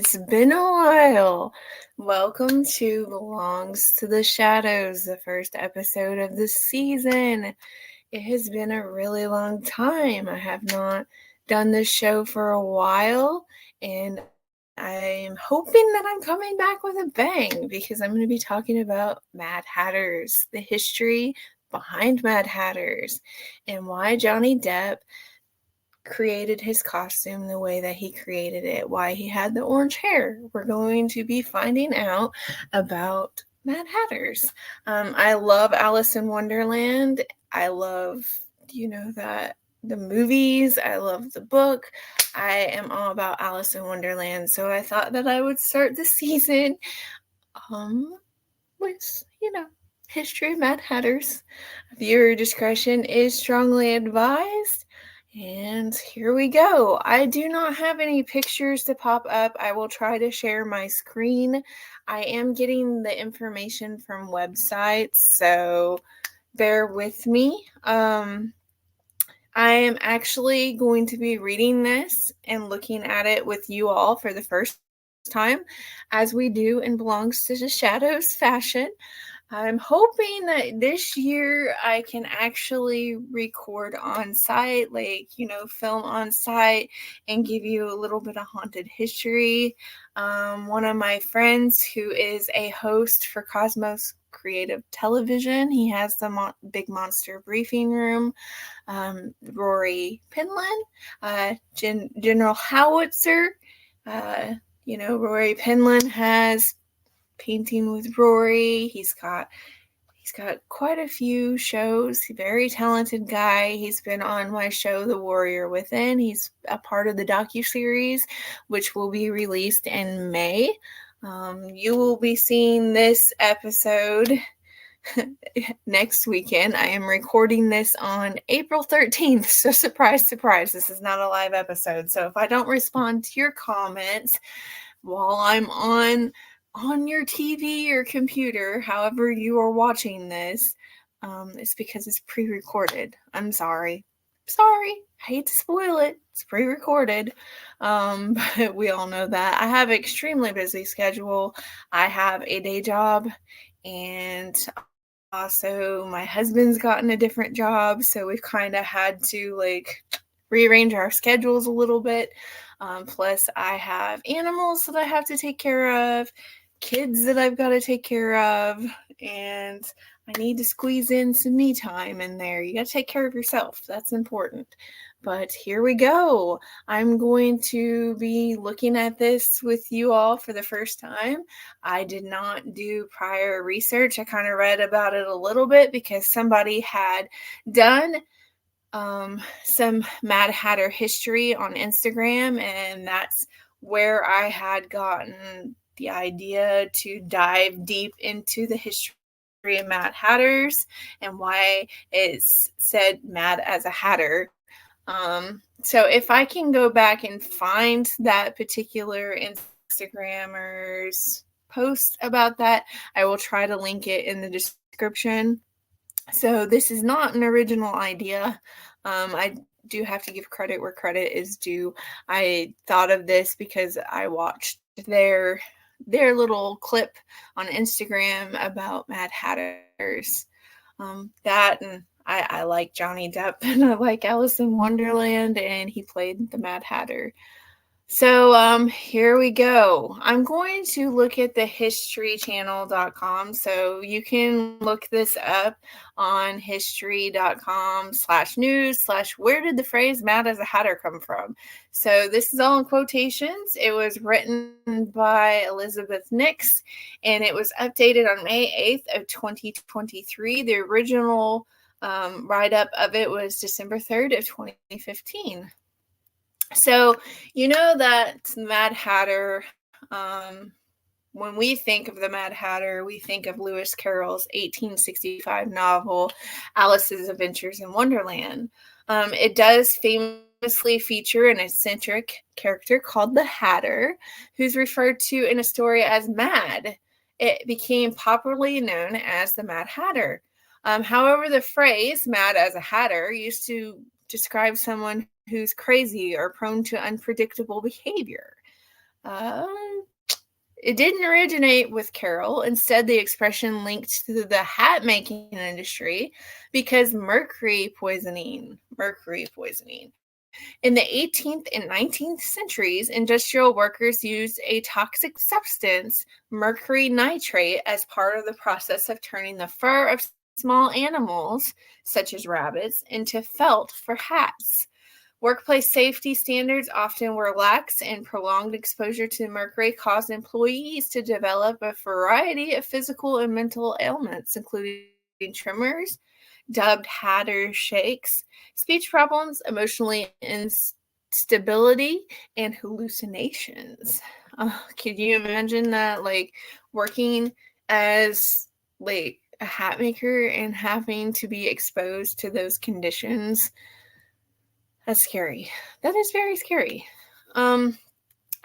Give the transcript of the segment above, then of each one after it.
It's been a while. Welcome to Belongs to the Shadows, the first episode of the season. It has been a really long time. I have not done this show for a while, and I'm hoping that I'm coming back with a bang because I'm going to be talking about Mad Hatters, the history behind Mad Hatters, and why Johnny Depp created his costume the way that he created it, why he had the orange hair. We're going to be finding out about Mad Hatters. I love Alice in Wonderland. I love, that the movies. I love the book. I am all about Alice in Wonderland. So I thought that I would start the season with, history of Mad Hatters. Viewer discretion is strongly advised. And here we go. I do not have any pictures to pop up. I will try to share my screen. I am getting the information from websites, so bear with me. I am actually going to be reading this and looking at it with you all for the first time, as we do in Belongs to the Shadows fashion. I'm hoping that this year I can actually record on site, film on site and give you a little bit of haunted history. One of my friends who is a host for Cosmos Creative Television, he has the Big Monster Briefing Room. Rory Penland, General Howitzer. Rory Penland has Painting with Rory. He's got quite a few shows. He's a very talented guy. He's been on my show, The Warrior Within. He's a part of the docuseries, which will be released in May. You will be seeing this episode next weekend. I am recording this on April 13th. So surprise, surprise, this is not a live episode. So if I don't respond to your comments while I'm on your TV or computer, however you are watching this, it's because it's pre-recorded. I'm sorry. I hate to spoil it. It's pre-recorded. But we all know that. I have an extremely busy schedule. I have a day job, and also my husband's gotten a different job, so we've kind of had to rearrange our schedules a little bit. Plus I have animals that I have to take care of, kids that I've got to take care of, and I need to squeeze in some me time in there. You got to take care of yourself. That's important. But here we go. I'm going to be looking at this with you all for the first time. I did not do prior research. I kind of read about it a little bit because somebody had done some Mad Hatter history on Instagram, and that's where I had gotten the idea to dive deep into the history of Mad Hatters and why it's said Mad as a Hatter. So if I can go back and find that particular Instagrammer's post about that, I will try to link it in the description. So this is not an original idea. I do have to give credit where credit is due. I thought of this because I watched their little clip on Instagram about Mad Hatters. That, and I like Johnny Depp, and I like Alice in Wonderland, and he played the Mad Hatter. So here we go. I'm going to look at the historychannel.com. So you can look this up on history.com/news/where did the phrase Mad as a Hatter come from? So this is all in quotations. It was written by Elizabeth Nix, and it was updated on May 8th of 2023. The original write-up of it was December 3rd of 2015. So, you know that Mad Hatter, when we think of the Mad Hatter, we think of Lewis Carroll's 1865 novel, Alice's Adventures in Wonderland. It does famously feature an eccentric character called the Hatter, who's referred to in a story as Mad. It became popularly known as the Mad Hatter. However, the phrase Mad as a Hatter used to describe someone who's crazy or prone to unpredictable behavior. It didn't originate with Carroll. Instead, the expression linked to the hat making industry because mercury poisoning. In the 18th and 19th centuries, industrial workers used a toxic substance, mercury nitrate, as part of the process of turning the fur of small animals, such as rabbits, into felt for hats. Workplace safety standards often were lax, and prolonged exposure to mercury caused employees to develop a variety of physical and mental ailments, including tremors, dubbed Hatter shakes, speech problems, emotionally instability, and hallucinations. Could you imagine that, like, working as like a hat maker and having to be exposed to those conditions? That's scary. That is very scary. In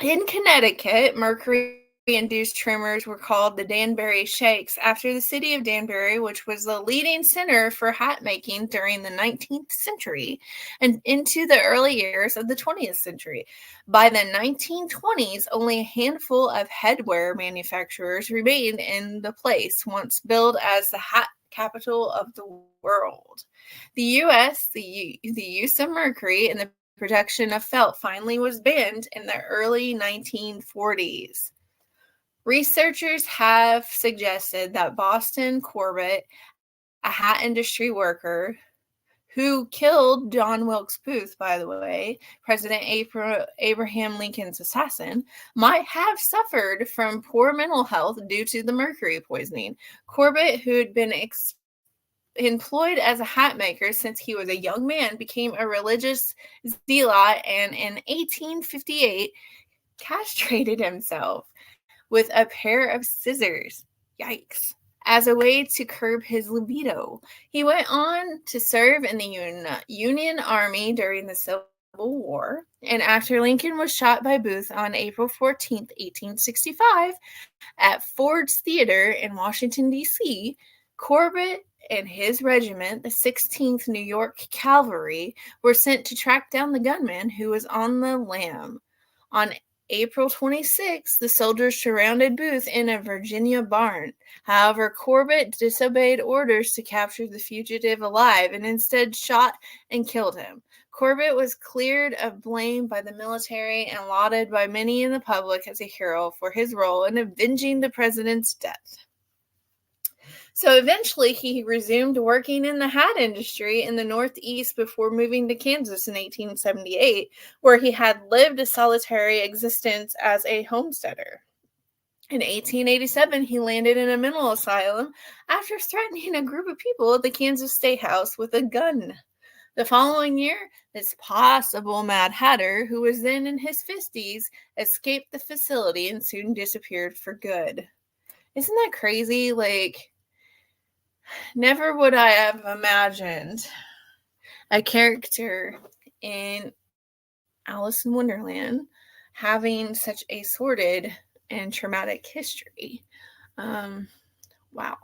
Connecticut, mercury-induced tremors were called the Danbury Shakes after the city of Danbury, which was the leading center for hat making during the 19th century and into the early years of the 20th century. By the 1920s, only a handful of headwear manufacturers remained in the place, once billed as the hat capital of the world. The U.S., the use of mercury in the production of felt finally was banned in the early 1940s. Researchers have suggested that Boston Corbett, a hat industry worker who killed John Wilkes Booth, by the way, President Abraham Lincoln's assassin, might have suffered from poor mental health due to the mercury poisoning. Corbett, who had been employed as a hat maker since he was a young man, became a religious zealot, and in 1858 castrated himself with a pair of scissors. Yikes. As a way to curb his libido. He went on to serve in the Union Army during the Civil War, and after Lincoln was shot by Booth on April 14th, 1865, at Ford's Theater in Washington, D.C., Corbett and his regiment, the 16th New York Cavalry, were sent to track down the gunman who was on the lam. On April 26, the soldiers surrounded Booth in a Virginia barn. However, Corbett disobeyed orders to capture the fugitive alive and instead shot and killed him. Corbett was cleared of blame by the military and lauded by many in the public as a hero for his role in avenging the president's death. So eventually he resumed working in the hat industry in the Northeast before moving to Kansas in 1878, where he had lived a solitary existence as a homesteader. In 1887, he landed in a mental asylum after threatening a group of people at the Kansas State House with a gun. The following year, this possible Mad Hatter, who was then in his 50s, escaped the facility and soon disappeared for good. Isn't that crazy? Like, never would I have imagined a character in Alice in Wonderland having such a sordid and traumatic history. Wow.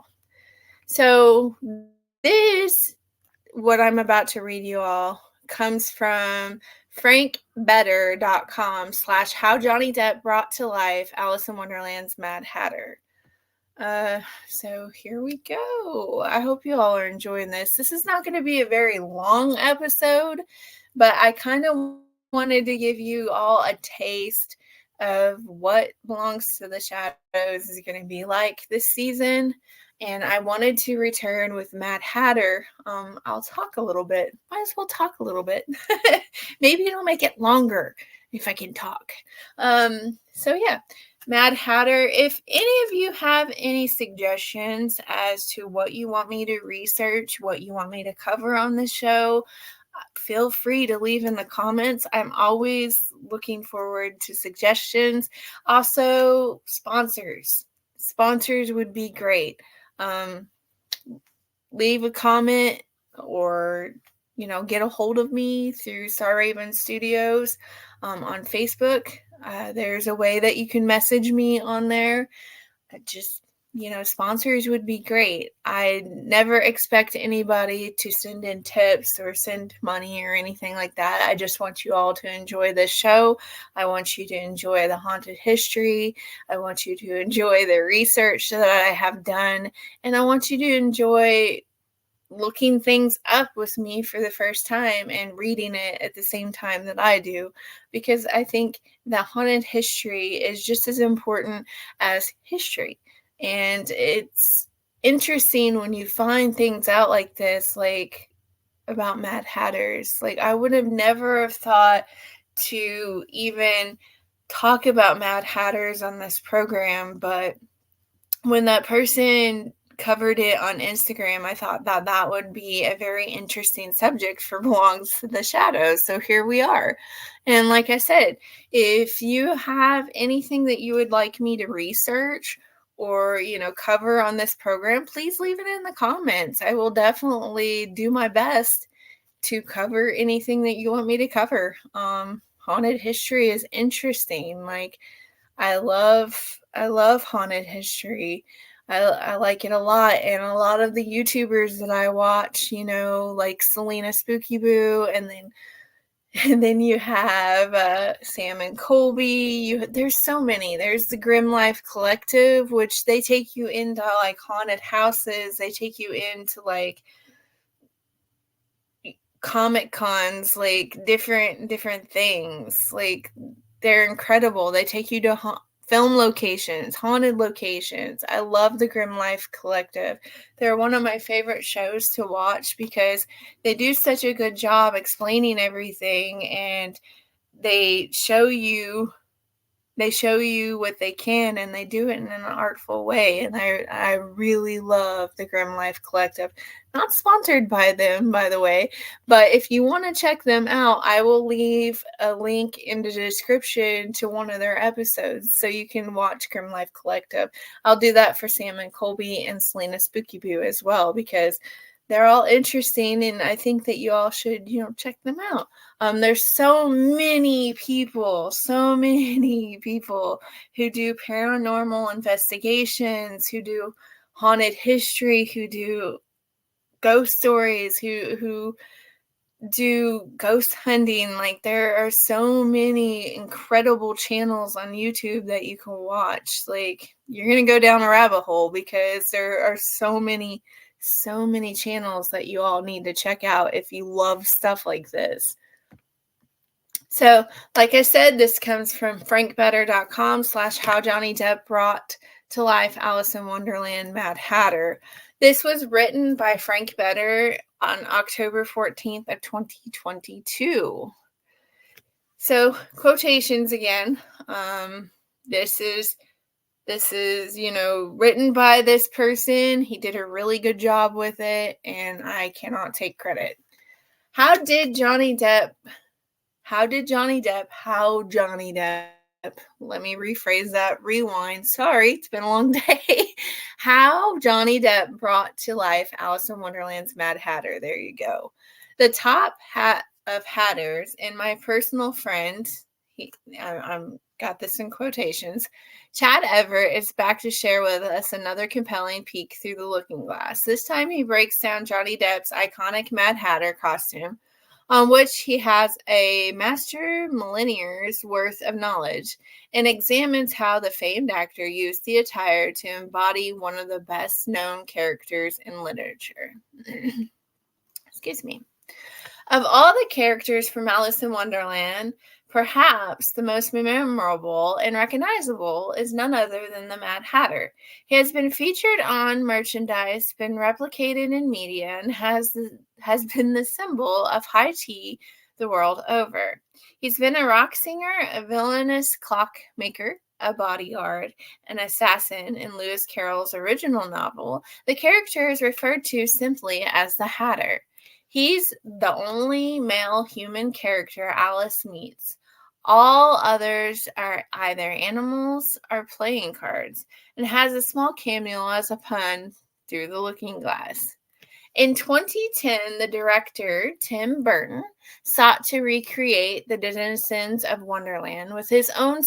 So this, what I'm about to read you all, comes from frankbetter.com/how Johnny Depp brought to life Alice in Wonderland's Mad Hatter. So here we go. I hope you all are enjoying this. This is not going to be a very long episode, but I kind of wanted to give you all a taste of what Belongs to the Shadows is going to be like this season. And I wanted to return with Mad Hatter. I'll talk a little bit. Might as well talk a little bit. Maybe it'll make it longer if I can talk. So yeah. Mad Hatter, if any of you have any suggestions as to what you want me to research, what you want me to cover on the show, feel free to leave in the comments. I'm always looking forward to suggestions. Also, sponsors. Sponsors would be great. Leave a comment or, get a hold of me through Star Raven Studios on Facebook. There's a way that you can message me on there. Just sponsors would be great. I never expect anybody to send in tips or send money or anything like that. I just want you all to enjoy this show. I want you to enjoy the haunted history. I want you to enjoy the research that I have done. And I want you to enjoy looking things up with me for the first time and reading it at the same time that I do, because I think that haunted history is just as important as history. And it's interesting when you find things out like this, like about Mad Hatters. Like, I would have never have thought to even talk about Mad Hatters on this program, but when that person covered it on Instagram, I thought that that would be a very interesting subject for Belongs to the Shadows. So here we are. And like I said, if you have anything that you would like me to research or, cover on this program, please leave it in the comments. I will definitely do my best to cover anything that you want me to cover. Haunted history is interesting. Like, I love haunted history. I like it a lot, and a lot of the YouTubers that I watch, like Selena Spooky Boo, and then you have Sam and Colby. There's so many. There's the Grim Life Collective, which they take you into like haunted houses. They take you into like Comic Cons, like different things. Like, they're incredible. They take you to film locations, haunted locations. I love the Grim Life Collective. They're one of my favorite shows to watch because they do such a good job explaining everything, and they show you what they can, and they do it in an artful way. And I really love the Grim Life Collective. Not sponsored by them, by the way, but if you want to check them out, I will leave a link in the description to one of their episodes so you can watch Grim Life Collective. I'll do that for Sam and Colby and Selena Spooky Boo as well, because they're all interesting, and I think that you all should, check them out. There's so many people who do paranormal investigations, who do haunted history, who do ghost stories, who do ghost hunting. Like, there are so many incredible channels on YouTube that you can watch. Like, you're going to go down a rabbit hole because there are so many channels that you all need to check out if you love stuff like this. So, like I said, this comes from frankbetter.com/how Johnny Depp brought to life Alice in Wonderland Mad Hatter. This was written by Frank Better on October 14th of 2022. So, quotations again. This is written by this person. He did a really good job with it, and I cannot take credit. How Johnny Depp, let me rephrase that, rewind. Sorry, it's been a long day. How Johnny Depp brought to life Alice in Wonderland's Mad Hatter. There you go. The top hat of hatters, and my personal friend, I'm got this in quotations, Chad Everett, is back to share with us another compelling peek through the looking glass. This time he breaks down Johnny Depp's iconic Mad Hatter costume, on which he has a master millennia's worth of knowledge, and examines how the famed actor used the attire to embody one of the best-known characters in literature. Excuse me. Of all the characters from Alice in Wonderland, perhaps the most memorable and recognizable is none other than the Mad Hatter. He has been featured on merchandise, been replicated in media, and has been the symbol of high tea the world over. He's been a rock singer, a villainous clockmaker, a bodyguard, an assassin in Lewis Carroll's original novel. The character is referred to simply as the Hatter. He's the only male human character Alice meets. All others are either animals or playing cards, and has a small cameo as a pun through the looking glass. In 2010, the director, Tim Burton, sought to recreate the denizens of Wonderland with his own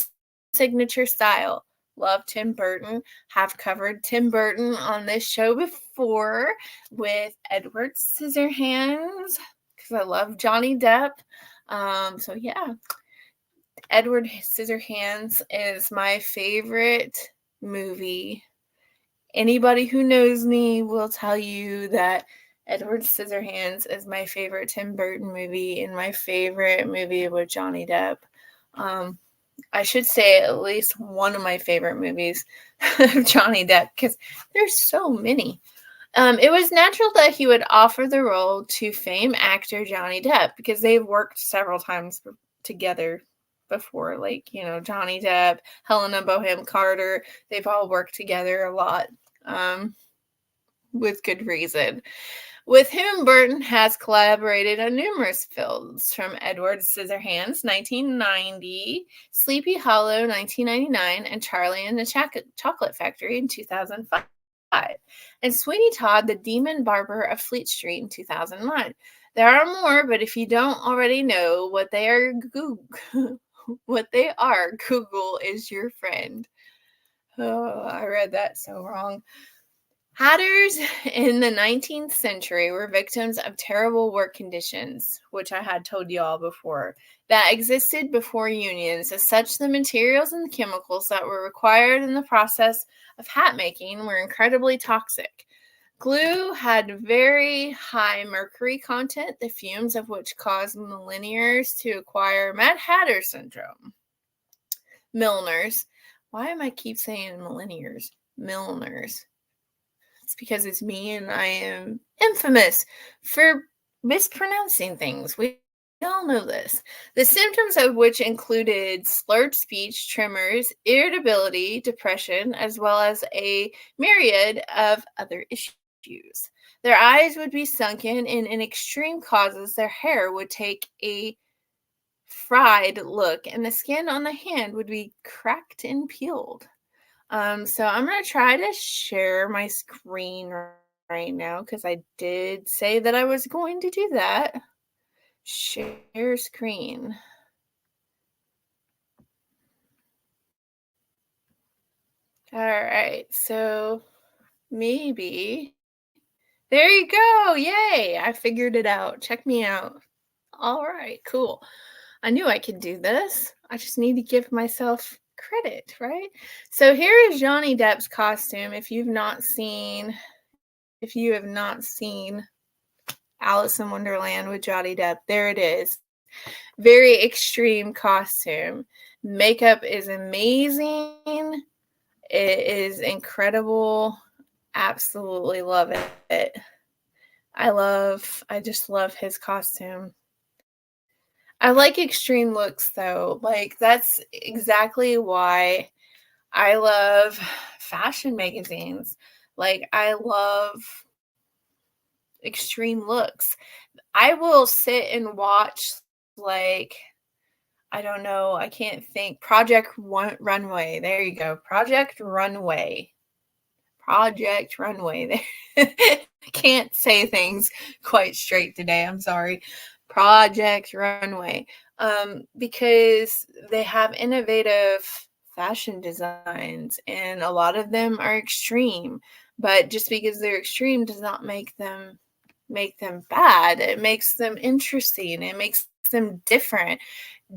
signature style, love Tim Burton. Have covered Tim Burton on this show before with Edward Scissorhands because I love Johnny Depp. So yeah, Edward Scissorhands is my favorite movie. Anybody who knows me will tell you that Edward Scissorhands is my favorite Tim Burton movie and my favorite movie with Johnny Depp. I should say at least one of my favorite movies of Johnny Depp because there's so many. It was natural that he would offer the role to famed actor Johnny Depp because they've worked several times together before. Like, Johnny Depp, Helena Bonham Carter, they've all worked together a lot with good reason. With whom Burton has collaborated on numerous films, from Edward Scissorhands, 1990, Sleepy Hollow, 1999, and Charlie and the Chocolate Factory in 2005, and Sweeney Todd, the Demon Barber of Fleet Street in 2009. There are more, but if you don't already know what they are, Google is your friend. Oh, I read that so wrong. Hatters in the 19th century were victims of terrible work conditions, which I had told you all before, that existed before unions. As such, the materials and chemicals that were required in the process of hat making were incredibly toxic. Glue had very high mercury content, the fumes of which caused milliners to acquire Mad Hatter syndrome. Milliners. Why am I keep saying milliners? Milliners. It's because it's me and I am infamous for mispronouncing things. We all know this. The symptoms of which included slurred speech, tremors, irritability, depression, as well as a myriad of other issues. Their eyes would be sunken, and in extreme causes, their hair would take a fried look, and the skin on the hand would be cracked and peeled. So I'm going to try to share my screen right now because I did say that I was going to do that. Share screen. All right, so maybe. There you go. Yay, I figured it out. Check me out. All right, cool. I knew I could do this. I just need to give myself credit, right? So here is Johnny Depp's costume. If you have not seen Alice in Wonderland with Johnny Depp, there it is. Very extreme costume. Makeup is amazing. It is incredible. Absolutely love it. I just love his costume. I like extreme looks though. Like, that's exactly why I love fashion magazines. Like, I love extreme looks. I will sit and watch, like, I don't know, I can't think. Project Runway. There you go. Project Runway. Can't say things quite straight today. I'm sorry. Project Runway. Because they have innovative fashion designs, and a lot of them are extreme. But just because they're extreme does not make them bad. It makes them interesting. It makes them different.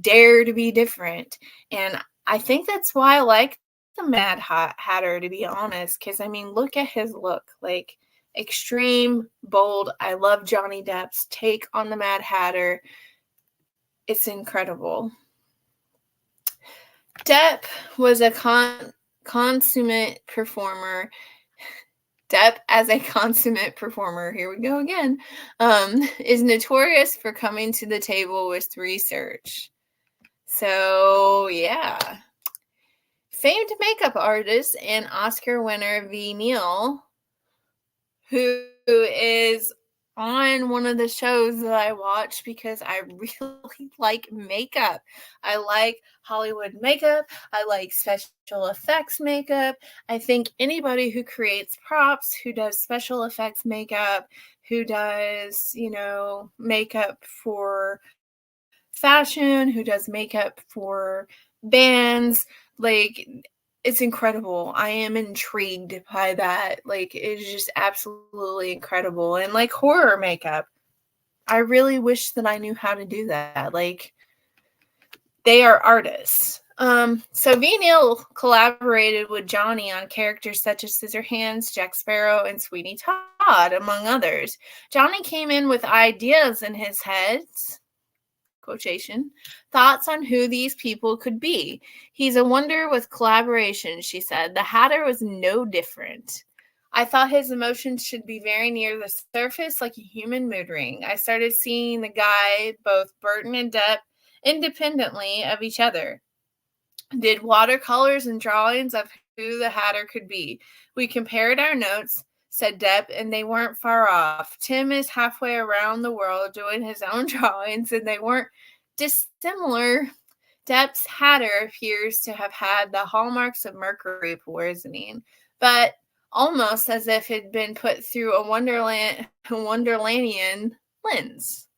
Dare to be different. And I think that's why I like the Mad Hatter, to be honest, because I mean, look at his look. Like, extreme, bold. I love Johnny Depp's take on the Mad Hatter. It's incredible. Depp was a consummate performer. Depp, as a consummate performer, here we go again, is notorious for coming to the table with research. So, yeah. Famed makeup artist and Oscar winner V. Neal, who is on one of the shows that I watch because I really like makeup. I like Hollywood makeup. I like special effects makeup. I think anybody who creates props, who does special effects makeup, who does, makeup for fashion, who does makeup for bands, like, it's incredible. I am intrigued by that. Like, it is just absolutely incredible. And like horror makeup, I really wish that I knew how to do that. Like, they are artists. So V. Neal collaborated with Johnny on characters such as Scissorhands, Jack Sparrow, and Sweeney Todd, among others. Johnny came in with ideas in his head, quotation, thoughts on who these people could be. He's a wonder with collaboration, she said. The Hatter was no different. I thought his emotions should be very near the surface, like a human mood ring. I started seeing the guy, both Burton and Depp, independently of each other. Did watercolors and drawings of who the Hatter could be. We compared our notes, said Depp, and they weren't far off. Tim is halfway around the world doing his own drawings, and they weren't dissimilar. Depp's Hatter appears to have had the hallmarks of mercury poisoning, but almost as if it had been put through a Wonderlandian lens.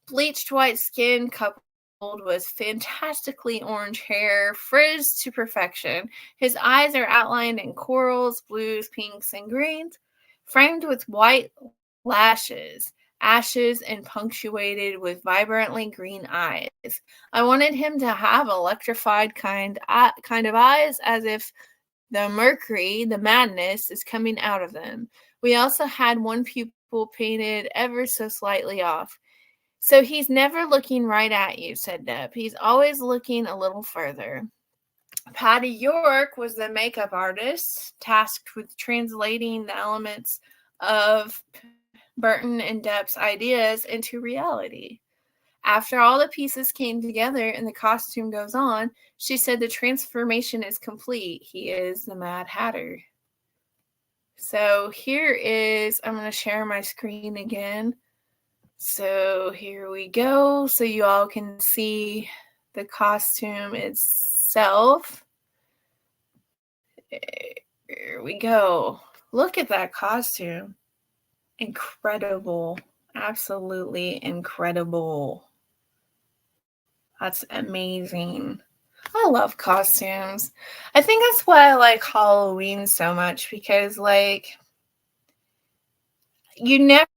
Bleached white skin coupled with fantastically orange hair, frizzed to perfection. His eyes are outlined in corals, blues, pinks, and greens, framed with white lashes, ashes, and punctuated with vibrantly green eyes. I wanted him to have electrified kind of eyes, as if the mercury, the madness, is coming out of them. We also had one pupil painted ever so slightly off. So he's never looking right at you, said Depp. He's always looking a little further. Patty York was the makeup artist, tasked with translating the elements of Burton and Depp's ideas into reality. After all the pieces came together and the costume goes on, she said the transformation is complete. He is the Mad Hatter. So here is, I'm going to share my screen again. So here we go. So you all can see the costume itself. Here we go. Look at that costume. Incredible. Absolutely incredible. That's amazing. I love costumes. I think that's why I like Halloween so much, because like you never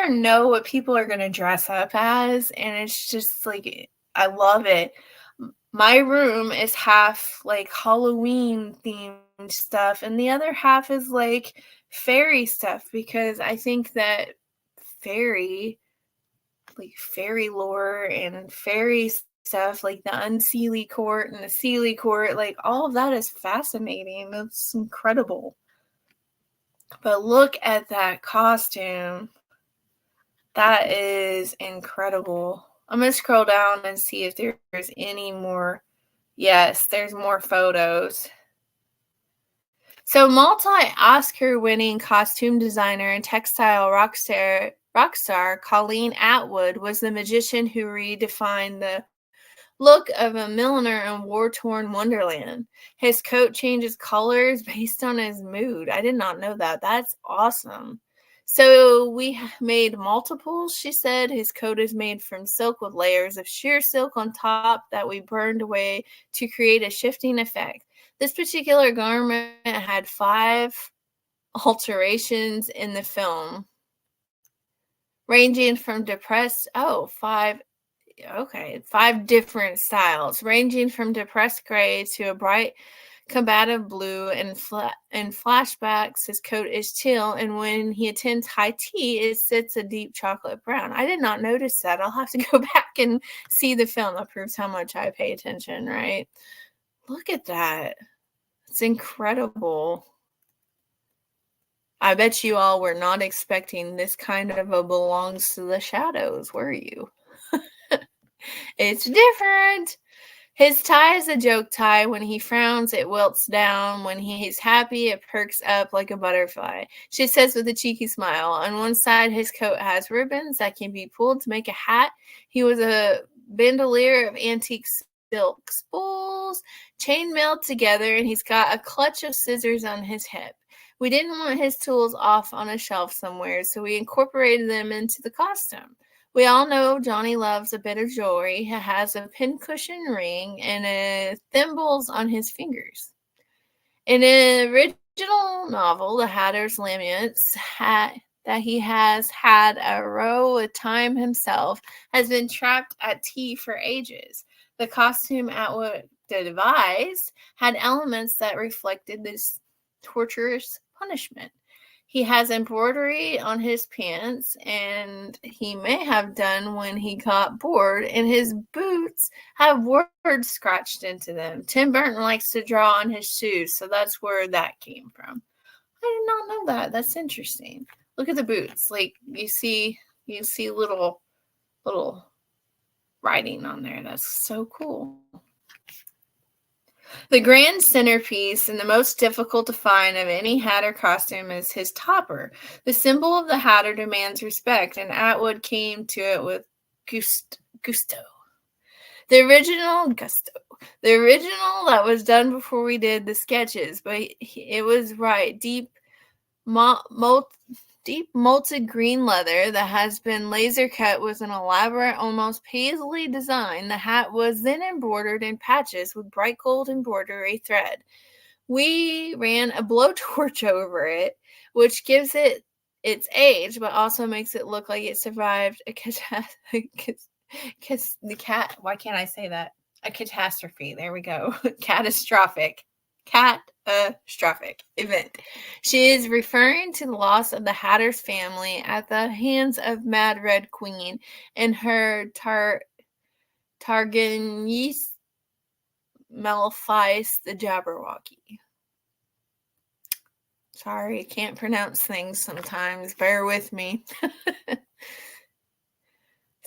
know what people are going to dress up as, and it's just like I love it. My room is half like Halloween themed stuff, and the other half is like fairy stuff, because I think that fairy lore and fairy stuff, like the Unseelie Court and the Seelie Court, like all of that is fascinating. It's incredible. But look at that costume. That is incredible. I'm going to scroll down and see if there's any more. Yes, there's more photos. So multi-Oscar winning costume designer and textile rockstar Colleen Atwood was the magician who redefined the look of a milliner in war-torn Wonderland. His coat changes colors based on his mood. I did not know that. That's awesome. So we made multiples, she said. His coat is made from silk with layers of sheer silk on top that we burned away to create a shifting effect. This particular garment had 5 alterations in the film, ranging from 5 different styles, ranging from depressed gray to a bright combative blue. And in flashbacks, his coat is teal, and when he attends high tea, it sits a deep chocolate brown. I did not notice that. I'll have to go back and see the film. That proves how much I pay attention, right? Look at that. It's incredible. I bet you all were not expecting this kind of a belongs to the shadows, were you? It's different. His tie is a joke tie. When he frowns, it wilts down. When he's happy, it perks up like a butterfly, she says with a cheeky smile. On one side, his coat has ribbons that can be pulled to make a hat. He was a bandolier of antique silk spools, chain-mailed together, and he's got a clutch of scissors on his hip. We didn't want his tools off on a shelf somewhere, so we incorporated them into the costume. We all know Johnny loves a bit of jewelry. He has a pincushion ring and thimbles on his fingers. In the original novel, The Hatter's laments, that he has had a row of time himself, has been trapped at tea for ages. The costume Atwood devised had elements that reflected this torturous punishment. He has embroidery on his pants, and he may have done when he got bored, and his boots have words scratched into them. Tim Burton likes to draw on his shoes, so that's where that came from. I did not know that. That's interesting. Look at the boots. Like you see little writing on there. That's so cool. The grand centerpiece and the most difficult to find of any Hatter costume is his topper. The symbol of the Hatter demands respect, and Atwood came to it with gusto. The original that was done before we did the sketches, but it was right. Deep molted green leather that has been laser cut with an elaborate, almost paisley design. The hat was then embroidered in patches with bright gold embroidery thread. We ran a blowtorch over it, which gives it its age, but also makes it look like it survived a why can't I say that? A catastrophe. There we go. Catastrophic event. She is referring to the loss of the Hatter's family at the hands of Mad Red Queen and her Targanis Malphite the Jabberwocky. Sorry, I can't pronounce things sometimes. Bear with me.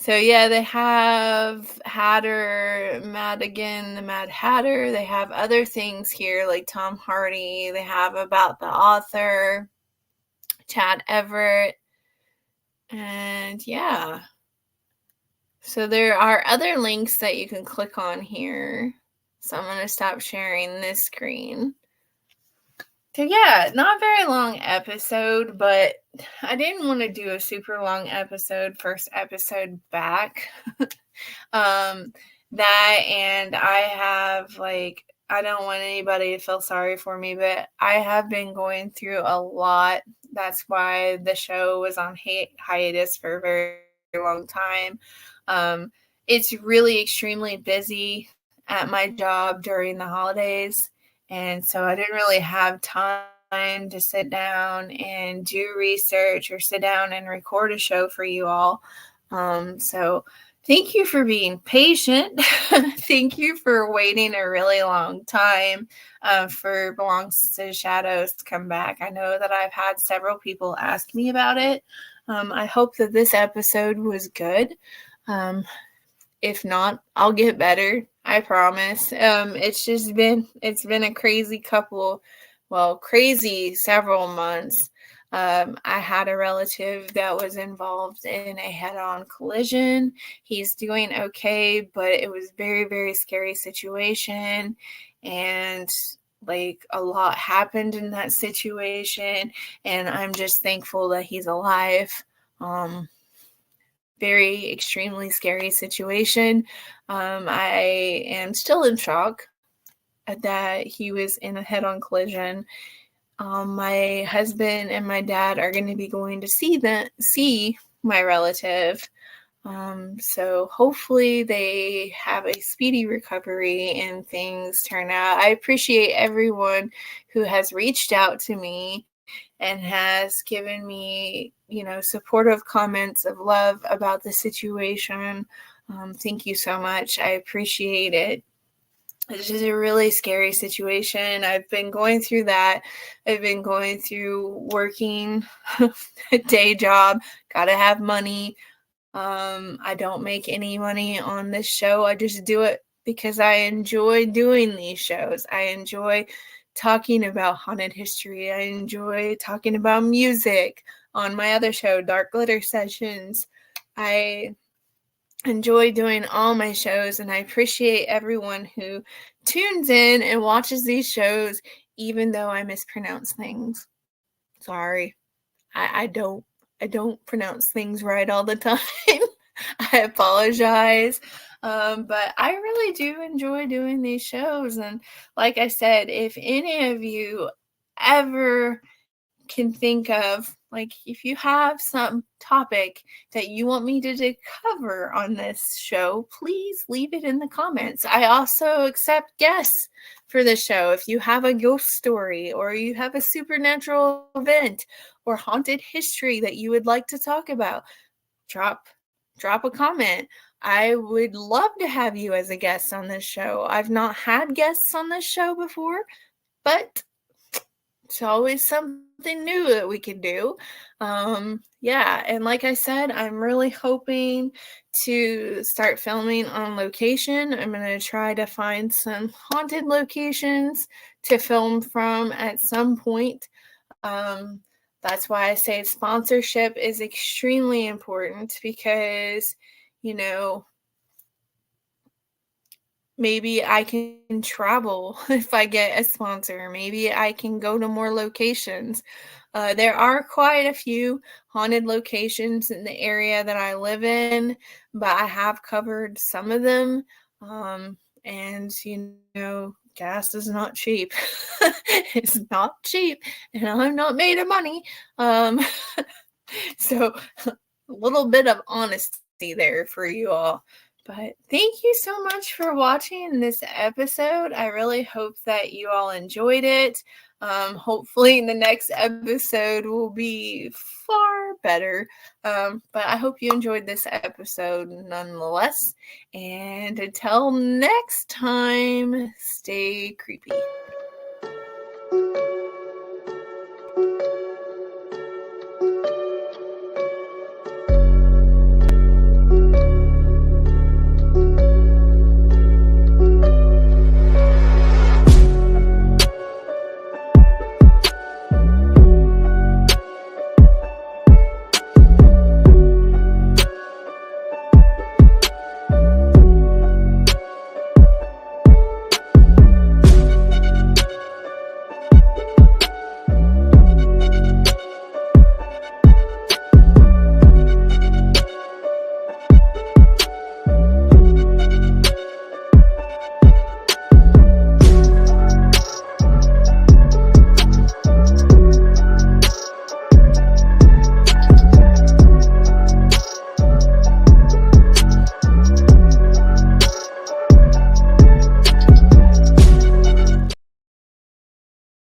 So yeah, they have Hatter, Madigan, the Mad Hatter. They have other things here like Tom Hardy. They have about the author, Chad Everett. And yeah. So there are other links that you can click on here. So I'm going to stop sharing this screen. So yeah, not a very long episode, but I didn't want to do a super long episode, first episode back. That and I have I don't want anybody to feel sorry for me, but I have been going through a lot. That's why the show was on hiatus for a very long time. It's really extremely busy at my job during the holidays. And so I didn't really have time to sit down and do research or sit down and record a show for you all. So thank you for being patient. Thank you for waiting a really long time for Belongs to the Shadows to come back. I know that I've had several people ask me about it. I hope that this episode was good. If not, I'll get better. I promise. It's been a crazy crazy several months. I had a relative that was involved in a head-on collision. He's doing okay, but it was very, very scary situation. And a lot happened in that situation. And I'm just thankful that he's alive. Very extremely scary situation. I am still in shock that he was in a head-on collision. My husband and my dad are going to be going to see my relative. So hopefully they have a speedy recovery and things turn out. I appreciate everyone who has reached out to me and has given me, supportive comments of love about the situation. Thank you so much. I appreciate it. This is a really scary situation. I've been going through that. I've been going through working a day job. Gotta have money. I don't make any money on this show. I just do it because I enjoy doing these shows. I enjoy talking about haunted history. I enjoy talking about music on my other show, Dark Glitter Sessions. I enjoy doing all my shows, and I appreciate everyone who tunes in and watches these shows, even though I mispronounce things. Sorry. I don't pronounce things right all the time. I apologize. But I really do enjoy doing these shows. And like I said, if any of you ever can think of, like, if you have some topic that you want me to cover on this show, please leave it in the comments. I also accept guests for the show. If you have a ghost story, or you have a supernatural event or haunted history that you would like to talk about, drop a comment. I would love to have you as a guest on this show. I've not had guests on this show before, but it's always something new that we can do. Yeah, and like I said, I'm really hoping to start filming on location. I'm going to try to find some haunted locations to film from at some point. That's why I say sponsorship is extremely important, because, you know, maybe I can travel if I get a sponsor. Maybe I can go to more locations. There are quite a few haunted locations in the area that I live in, but I have covered some of them. And, gas is not cheap. It's not cheap, and I'm not made of money. So a little bit of honesty there for you all. But thank you so much for watching this episode. I really hope that you all enjoyed it. Hopefully the next episode will be far better. But I hope you enjoyed this episode nonetheless. And until next time, stay creepy.